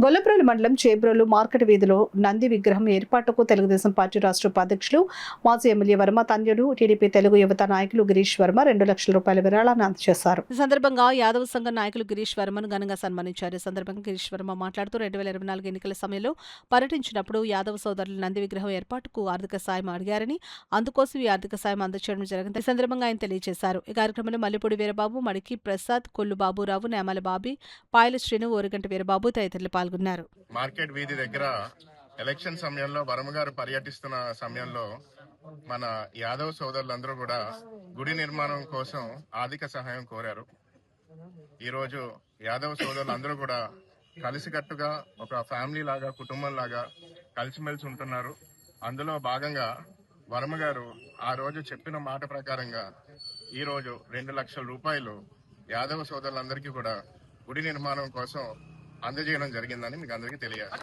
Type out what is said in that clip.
గొల్లప్రోలు మండలం చేబ్రోలు మార్కెట్ వీధిలో నంది విగ్రహం ఏర్పాటుకు తెలుగుదేశం పార్టీ రాష్ట్ర ఉపాధ్యక్షులు మాజీ ఎమ్మెల్యే వర్మ తన్యుడు టీడీపీ తెలుగు యువత నాయకులు గిరీష్ వర్మ 2 లక్షల రూపాయల విరాళాన్ని అందజేశారు. ఈ సందర్భంగా యాదవ్ సంఘ నాయకులు గిరీష్ వర్మను ఘనంగా సన్మానించారు. ఈ సందర్భంగా గిరీష్ వర్మ మాట్లాడుతూ 2024 ఎన్నికల సమయంలో పర్యటించినప్పుడు యాదవ్ సోదరులు నంది విగ్రహం ఏర్పాటుకు ఆర్థిక సాయం అడిగారని, అందుకోసం ఈ ఆర్థిక సాయం అందజేయడం జరిగింది. ఈ సందర్భంగా ఆయన తెలియజేశారు. ఈ కార్యక్రమంలో మల్లిపూడి వీరబాబు, మడికి ప్రసాద్, కొల్లు బాబురావు, నేమాల బాబీ, పాయల శ్రీను, ఓరిగంట వీరబాబు తదితరులు పాల్గొన్నారు. మార్కెట్ వీధి దగ్గర ఎలక్షన్ సమయంలో వర్మ గారు పర్యటిస్తున్న సమయంలో మన యాదవ్ సోదరులందరూ కూడా గుడి నిర్మాణం కోసం ఆర్థిక సహాయం కోరారు. ఈరోజు యాదవ్ సోదరులందరూ కూడా కలిసికట్టుగా ఒక ఫ్యామిలీ లాగా, కుటుంబం లాగా కలిసిమెలిసి ఉంటున్నారు. అందులో భాగంగా వర్మ గారు ఆ రోజు చెప్పిన మాట ప్రకారంగా ఈ రోజు 2 లక్షల రూపాయలు యాదవ సోదరులందరికీ కూడా గుడి నిర్మాణం కోసం అందజేయడం జరిగిందని మీకు అందరికీ తెలియాలి.